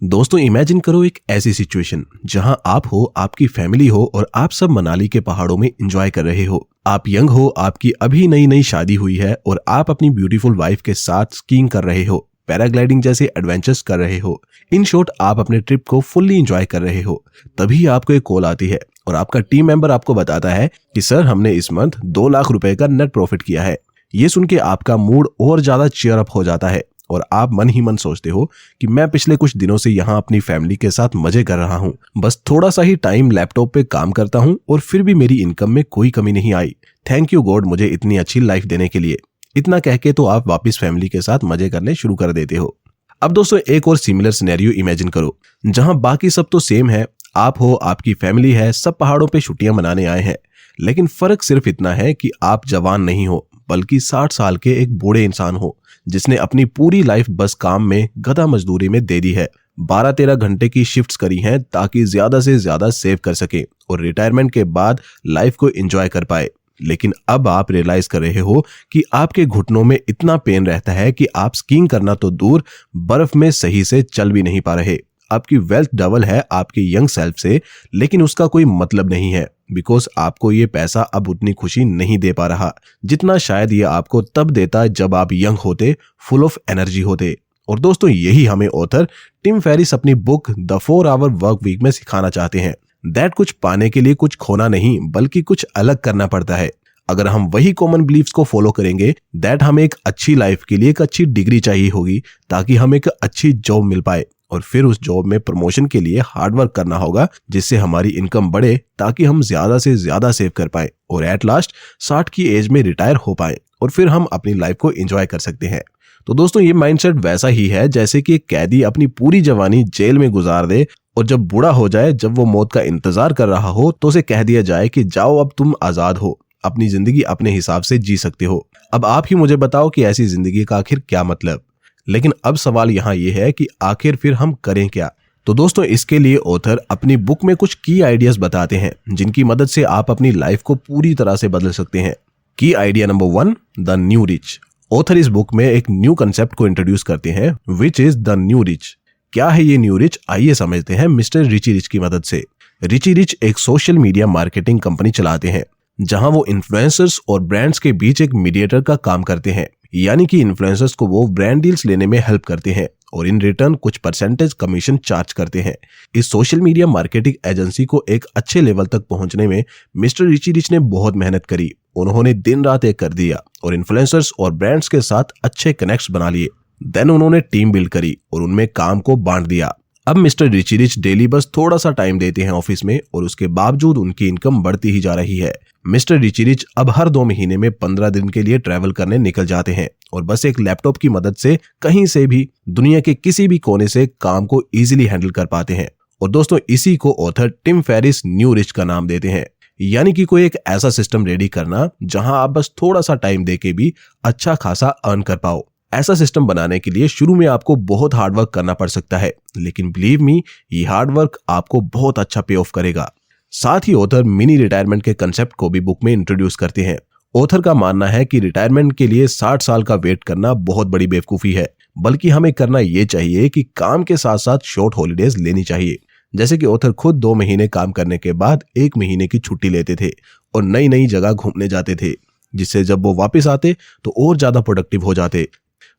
दोस्तों इमेजिन करो एक ऐसी सिचुएशन जहां आप हो, आपकी फैमिली हो और आप सब मनाली के पहाड़ों में एंजॉय कर रहे हो। आप यंग हो, आपकी अभी नई नई शादी हुई है और आप अपनी ब्यूटीफुल वाइफ के साथ स्कीइंग कर रहे हो, पैराग्लाइडिंग जैसे एडवेंचर्स कर रहे हो। इन शॉर्ट आप अपने ट्रिप को फुल्ली एंजॉय कर रहे हो। तभी आपको एक कॉल आती है और आपका टीम मेंबर आपको बताता है कि सर हमने इस मंथ 2 लाख रुपए का नेट प्रॉफिट किया है। ये सुन के आपका मूड और ज्यादा चीयर अप हो जाता है और आप मन ही मन सोचते हो कि मैं पिछले कुछ दिनों से यहाँ अपनी फैमिली के साथ मजे कर रहा हूँ, बस थोड़ा सा ही टाइम लैपटॉप पे काम करता हूँ और फिर भी मेरी इनकम में कोई कमी नहीं आई। थैंक यू गॉड मुझे इतनी अच्छी लाइफ देने के लिए। इतना कह के तो आप वापस फैमिली के साथ मजे करने शुरू कर देते हो। अब दोस्तों एक और सिमिलर सिनेरियो इमेजिन करो जहां बाकी सब तो सेम है, आप हो, आपकी फैमिली है, सब पहाड़ों पे छुट्टियां मनाने आए हैं, लेकिन फर्क सिर्फ इतना है कि आप जवान नहीं हो बल्कि 60 साल के एक बूढ़े इंसान हो जिसने अपनी पूरी लाइफ बस काम में गधा मजदूरी में दे दी है। 12-13 घंटे की शिफ्ट्स करी हैं ताकि ज्यादा से ज्यादा सेव कर सके और रिटायरमेंट के बाद लाइफ को एंजॉय कर पाए। लेकिन अब आप रियलाइज कर रहे हो कि आपके घुटनों में इतना पेन रहता है कि आप स्कीइंग करना तो दूर, बर्फ में सही से चल भी नहीं पा रहे। आपकी वेल्थ डबल है आपके यंग सेल्फ से, लेकिन उसका कोई मतलब नहीं है बिकॉज आपको ये पैसा अब उतनी खुशी नहीं दे पा रहा जितना शायद ये आपको तब देता जब आप यंग होते, फुल ऑफ एनर्जी होते। और दोस्तों यही हमें ऑथर टिम फेरिस अपनी book the 4 hour work week में सिखाना चाहते हैं। दैट कुछ पाने के लिए कुछ खोना नहीं बल्कि कुछ अलग करना पड़ता है। अगर हम वही कॉमन बिलीफ्स को फॉलो करेंगे, दैट हमें एक अच्छी लाइफ के लिए एक अच्छी डिग्री चाहिए होगी ताकि हमें एक अच्छी जॉब मिल पाए और फिर उस जॉब में प्रमोशन के लिए हार्ड वर्क करना होगा जिससे हमारी इनकम बढ़े ताकि हम ज्यादा से ज्यादा सेव कर पाए और एट लास्ट 60 की एज में रिटायर हो पाए और फिर हम अपनी लाइफ को एंजॉय कर सकते हैं। तो दोस्तों ये माइंडसेट वैसा ही है जैसे कि एक कैदी अपनी पूरी जवानी जेल में गुजार दे और जब बूढ़ा हो जाए, जब वो मौत का इंतजार कर रहा हो, तो उसे कह दिया जाए कि जाओ अब तुम आजाद हो, अपनी जिंदगी अपने हिसाब से जी सकते हो। अब आप ही मुझे बताओ कि ऐसी जिंदगी का आखिर क्या मतलब। लेकिन अब सवाल यहाँ ये है कि आखिर फिर हम करें क्या। तो दोस्तों इसके लिए ऑथर अपनी बुक में कुछ की आइडियाज बताते हैं जिनकी मदद से आप अपनी लाइफ को पूरी तरह से बदल सकते हैं। की idea number 1, the new rich. Author इस बुक में एक न्यू कंसेप्ट को इंट्रोड्यूस करते हैं which is the new rich. क्या है ये न्यू रिच, आइए समझते हैं मिस्टर रिची रिच की मदद से। रिची रिच एक सोशल मीडिया मार्केटिंग कंपनी चलाते हैं जहां वो इन्फ्लुएंसर्स और ब्रांड्स के बीच एक मीडिएटर का काम करते हैं, यानी कि इन्फ्लुएंसर्स को वो ब्रांड डील्स लेने में हेल्प करते हैं और इन रिटर्न कुछ परसेंटेज कमीशन चार्ज करते हैं। इस सोशल मीडिया मार्केटिंग एजेंसी को एक अच्छे लेवल तक पहुंचने में मिस्टर रिची रिच ने बहुत मेहनत करी। उन्होंने दिन रात एक कर दिया और इन्फ्लुएंसर्स और ब्रांड्स के साथ अच्छे कनेक्ट्स बना लिए। देन उन्होंने टीम बिल्ड करी और उनमें काम को बांट दिया। अब मिस्टर रिची रिच डेली बस थोड़ा सा टाइम देते हैं ऑफिस में और उसके बावजूद उनकी इनकम बढ़ती ही जा रही है। मिस्टर रिची रिच अब हर 2 महीने में 15 दिन के लिए ट्रैवल करने निकल जाते हैं और बस एक लैपटॉप की मदद से कहीं से भी दुनिया के किसी भी कोने से काम को इजीली हैंडल कर पाते हैं। और दोस्तों इसी को author Tim Ferriss new rich का नाम देते हैं, यानी कि कोई एक ऐसा सिस्टम रेडी करना जहां आप बस थोड़ा सा टाइम देके भी अच्छा खासा अर्न कर पाओ। ऐसा सिस्टम बनाने के लिए शुरू में आपको बहुत हार्ड वर्क करना पड़ सकता है, लेकिन बिलीव मी ये हार्ड वर्क आपको बहुत अच्छा पे ऑफ करेगा। साथ ही ऑथर मिनी रिटायरमेंट के कंसेप्ट को भी बुक में इंट्रोड्यूस करते हैं। ऑथर का मानना है कि रिटायरमेंट के लिए 60 साल का वेट करना बहुत बड़ी बेवकूफी है, बल्कि हमें करना ये चाहिए कि काम के साथ साथ शॉर्ट हॉलीडेज लेनी चाहिए। जैसे कि ऑथर खुद 2 महीने काम करने के बाद 1 महीने की छुट्टी लेते थे और नई नई जगह घूमने जाते थे, जिससे जब वो वापस आते तो और ज्यादा प्रोडक्टिव हो जाते।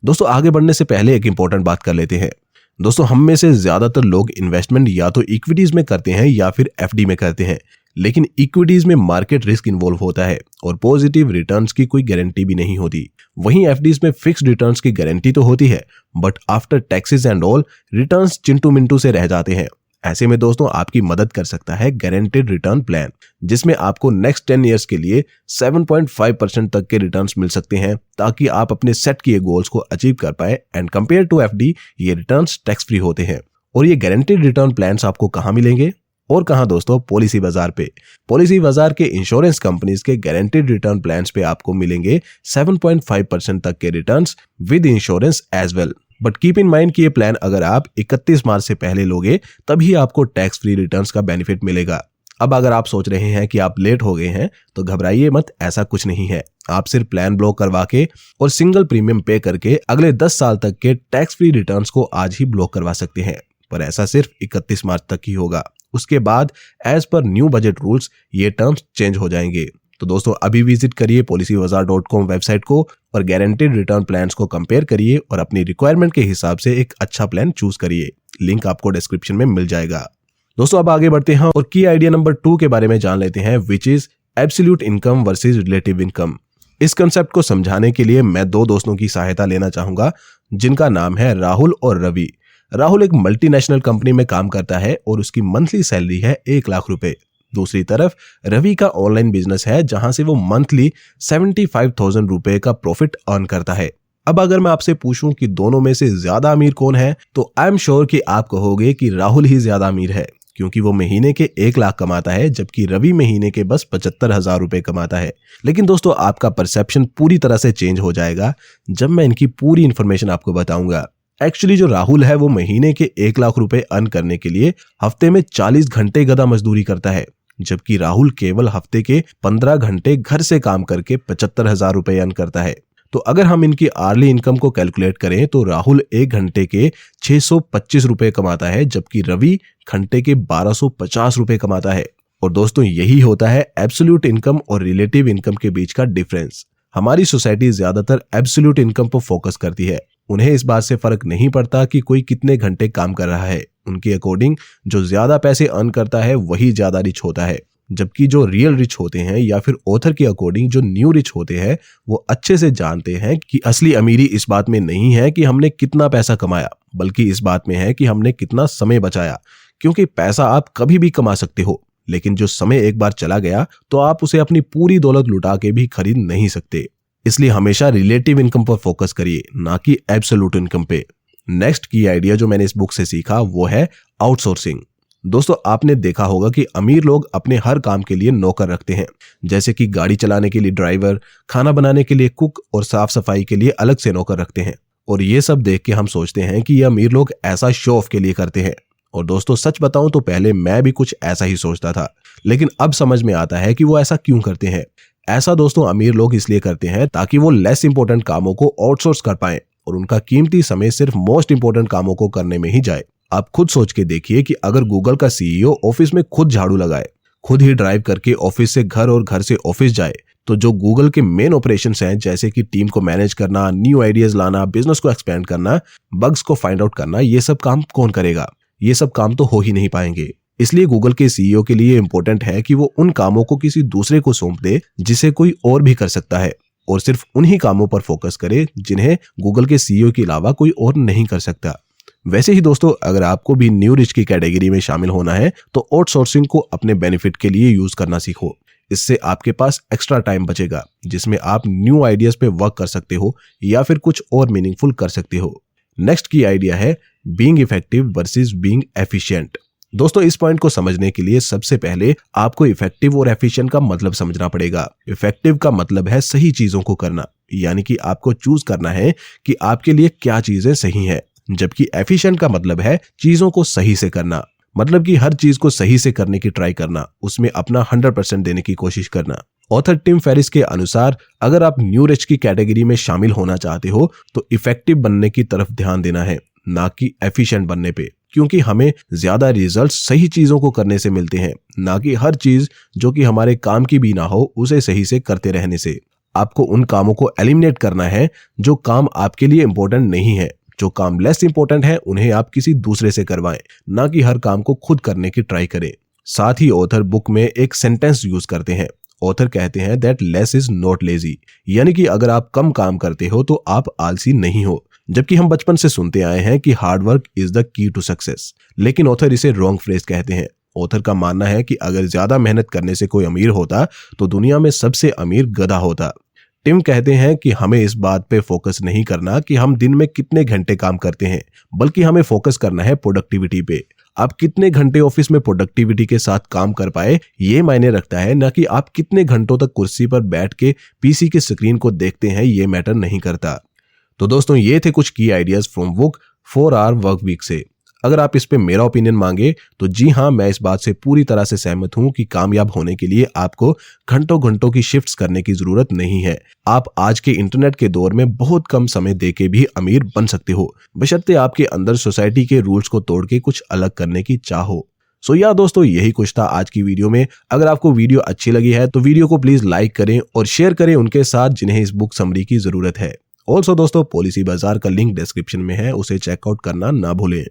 दोस्तों आगे बढ़ने से पहले एक इंपॉर्टेंट बात कर लेते हैं। दोस्तों हम में से ज्यादातर लोग इन्वेस्टमेंट या तो इक्विटीज में करते हैं या फिर एफडी में करते हैं, लेकिन इक्विटीज में मार्केट रिस्क इन्वॉल्व होता है और पॉजिटिव रिटर्न्स की कोई गारंटी भी नहीं होती। वहीं एफडीज में फिक्स्ड रिटर्न्स की गारंटी तो होती है, but after taxes and all returns Chintu Mintu से रह जाते हैं। ऐसे में दोस्तों आपकी मदद कर सकता है गारंटेड रिटर्न प्लान, जिसमें आपको नेक्स्ट 10 इयर्स के लिए 7.5% तक के रिटर्न्स मिल सकते हैं ताकि आप अपने सेट किए गोल्स को अचीव कर पाए। एंड कंपेयर टू एफडी ये रिटर्न्स टैक्स फ्री होते हैं। और ये गारंटेड रिटर्न प्लान्स आपको कहाँ मिलेंगे और कहाँ दोस्तों? पॉलिसी बाजार पे। पॉलिसी बाजार के इंश्योरेंस कंपनीज के गारंटेड रिटर्न प्लान्स पे आपको मिलेंगे 7.5% तक के returns with insurance as well. But keep in mind कि ये प्लान अगर आप 31 मार्च से पहले लोगे तभी आपको टैक्स फ्री रिटर्न्स का बेनिफिट मिलेगा। अब अगर आप सोच रहे हैं कि आप लेट हो गए हैं तो घबराइए मत, ऐसा कुछ नहीं है। आप सिर्फ प्लान ब्लॉक करवा के और सिंगल प्रीमियम पे करके अगले 10 साल तक के टैक्स फ्री रिटर्न्स को आज ही ब्लॉक करवा सकते हैं। पर ऐसा सिर्फ 31 मार्च तक ही होगा। उसके बाद as per new budget rules ये टर्म्स चेंज हो जाएंगे। तो दोस्तों अभी विजिट करिए policybazaar.com वेबसाइट को और गारंटेड रिटर्न प्लान्स को कंपेयर करिए और अपनी रिक्वायरमेंट के हिसाब से एक अच्छा प्लान चूज करिए। लिंक आपको डिस्क्रिप्शन में मिल जाएगा। दोस्तों अब आगे बढ़ते हैं और की आइडिया नंबर 2 के बारे में जान लेते हैं, which is absolute income versus relative income. इस कंसेप्ट को समझाने के लिए मैं 2 दोस्तों की सहायता लेना चाहूंगा जिनका नाम है राहुल और रवि। राहुल एक मल्टीनेशनल कंपनी में काम करता है और उसकी मंथली सैलरी है 1 लाख रुपए। दूसरी तरफ रवि का ऑनलाइन बिजनेस है जहां से वो मंथली 75,000 रुपए का प्रॉफिट अर्न करता है। अब अगर मैं आपसे पूछूं कि दोनों में से ज्यादा अमीर कौन है, तो आई एम श्योर कि आप कहोगे कि राहुल ही ज्यादा अमीर है, क्योंकि वो महीने के 1 लाख कमाता है जबकि रवि महीने के बस 75,000 रुपए कमाता है। लेकिन दोस्तों आपका परसेप्शन पूरी तरह से चेंज हो जाएगा जब मैं इनकी पूरी इंफॉर्मेशन आपको बताऊंगा। एक्चुअली जो राहुल है वो महीने के 1 लाख रुपए अर्न करने के लिए हफ्ते में 40 घंटे गधा मजदूरी करता है, जबकि राहुल केवल हफ्ते के 15 घंटे घर से काम करके 75,000 रुपए अर्न करता है। तो अगर हम इनकी आर्ली इनकम को कैलकुलेट करें तो राहुल 1 घंटे के 625 रुपए कमाता है जबकि रवि घंटे के 1250 रुपए कमाता है। और दोस्तों यही होता है एब्सोल्यूट इनकम और रिलेटिव इनकम के बीच का डिफरेंस। हमारी सोसाइटी ज्यादातर एब्सोल्यूट इनकम पर फोकस करती है। उन्हें इस बात से फर्क नहीं पड़ता कि कोई कितने घंटे काम कर रहा है। उनके अकॉर्डिंग जो ज्यादा पैसे अर्न करता है वही ज्यादा रिच होता है, जबकि जो रियल रिच होते हैं या फिर ऑथर के अकॉर्डिंग जो न्यू रिच होते हैं वो अच्छे से जानते हैं कि असली अमीरी इस बात में नहीं है कि हमने कितना पैसा कमाया, बल्कि इस बात में है कि हमने कितना समय बचाया। क्योंकि पैसा आप कभी भी कमा सकते हो, लेकिन जो समय एक बार चला गया तो आप उसे अपनी पूरी दौलत लुटा के भी खरीद नहीं सकते। इसलिए हमेशा रिलेटिव इनकम पर फोकस करिए, ना कि एब्सोल्यूट इनकम पे। नेक्स्ट की आइडिया जो मैंने इस बुक से सीखा वो है आउटसोर्सिंग। दोस्तों आपने देखा होगा कि अमीर लोग अपने हर काम के लिए नौकर रखते हैं, जैसे कि गाड़ी चलाने के लिए ड्राइवर, खाना बनाने के लिए कुक और साफ सफाई के लिए अलग से नौकर रखते हैं। और ये सब देख के हम सोचते हैं कि ये अमीर लोग ऐसा शो ऑफ के लिए करते हैं। और दोस्तों सच बताऊं तो पहले मैं भी कुछ ऐसा ही सोचता था, लेकिन अब समझ में आता है कि वो ऐसा क्यों करते हैं। ऐसा दोस्तों अमीर लोग इसलिए करते हैं ताकि वो लेस इंपॉर्टेंट कामों को आउटसोर्स कर पाएं और उनका कीमती समय सिर्फ मोस्ट इंपॉर्टेंट कामों को करने में ही जाए। आप खुद सोच के देखिए कि अगर गूगल का सीईओ ऑफिस में खुद झाड़ू लगाए, खुद ही ड्राइव करके ऑफिस से घर और घर से ऑफिस जाए, तो जो गूगल के मेन ऑपरेशंस हैं जैसे कि टीम को मैनेज करना, न्यू आइडियाज लाना, बिजनेस को एक्सपेंड करना, बग्स को फाइंड आउट करना, ये सब काम कौन करेगा? ये सब काम तो हो ही नहीं पाएंगे। इसलिए गूगल के सीईओ के लिए इंपॉर्टेंट है कि वो उन कामों को किसी दूसरे को सौंप दे जिसे कोई और भी कर सकता है, और सिर्फ उन्हीं कामों पर फोकस करे जिन्हें गूगल के सीईओ के अलावा कोई और नहीं कर सकता। वैसे ही दोस्तों अगर आपको भी न्यू रिच की कैटेगरी में शामिल होना है तो आउटसोर्सिंग को अपने बेनिफिट के लिए यूज करना सीखो। इससे आपके पास एक्स्ट्रा टाइम बचेगा जिसमें आप न्यू आइडियाज पे वर्क कर सकते हो या फिर कुछ और मीनिंगफुल कर सकते हो। नेक्स्ट की आइडिया है being effective versus being efficient. दोस्तों इस पॉइंट को समझने के लिए सबसे पहले आपको इफेक्टिव और एफिशिएंट का मतलब समझना पड़ेगा। इफेक्टिव का मतलब है सही चीजों को करना, यानी कि आपको चूज करना है कि आपके लिए क्या चीजें सही है, जबकि एफिशिएंट का मतलब है चीजों को सही से करना, मतलब कि हर चीज को सही से करने की ट्राई करना, उसमें अपना 100% देने की कोशिश करना। ऑथर टिम फेरिस के अनुसार अगर आप न्यू रिच की कैटेगरी में शामिल होना चाहते हो तो इफेक्टिव बनने की तरफ ध्यान देना है, ना कि एफिशिएंट बनने पे, क्योंकि हमें ज्यादा रिजल्ट सही चीजों को करने से मिलते हैं, ना कि हर चीज जो कि हमारे काम की भी ना हो उसे सही से करते रहने से। आपको उन कामों को एलिमिनेट करना है जो काम आपके लिए इंपॉर्टेंट नहीं है। जो काम लेस इंपॉर्टेंट है उन्हें आप किसी दूसरे से करवाएं, ना कि हर काम को खुद करने की ट्राई करें। साथ ही ऑथर बुक में एक सेंटेंस यूज करते हैं। ऑथर कहते हैं that less is not lazy, यानी कि अगर आप कम काम करते हो तो आप आलसी नहीं हो, जबकि हम बचपन से सुनते आए हैं कि hard work is the key to success. लेकिन ऑथर इसे रॉन्ग फ्रेज कहते हैं। ऑथर का मानना है कि अगर ज्यादा मेहनत करने से कोई अमीर होता तो दुनिया में सबसे अमीर गधा होता। टिम कहते हैं कि हमें इस बात पे फोकस नहीं करना कि हम दिन में कितने घंटे काम करते हैं, बल्कि हमें फोकस करना है प्रोडक्टिविटी पे। आप कितने घंटे ऑफिस में प्रोडक्टिविटी के साथ काम कर पाए ये मायने रखता है, ना कि आप कितने घंटों तक कुर्सी पर बैठ के पीसी की स्क्रीन को देखते हैं, ये मैटर नहीं करता। तो दोस्तों ये थे कुछ key ideas from book 4 hour work week से। अगर आप इस पे मेरा ओपिनियन मांगे तो जी हाँ, मैं इस बात से पूरी तरह से सहमत हूँ कि कामयाब होने के लिए आपको घंटों घंटों की शिफ्ट्स करने की जरूरत नहीं है। आप आज के इंटरनेट के दौर में बहुत कम समय देके भी अमीर बन सकते हो, बशर्ते आपके अंदर सोसाइटी के रूल्स को तोड़ के कुछ अलग करने की चाह हो। सो या दोस्तों, यही कुछ था आज की वीडियो में। अगर आपको वीडियो अच्छी लगी है तो वीडियो को प्लीज लाइक करें और शेयर करें उनके साथ जिन्हें इस बुक समरी की जरूरत है। ऑल्सो दोस्तों, पॉलिसी बाजार का लिंक डिस्क्रिप्शन में है, उसे चेकआउट करना ना भूलें।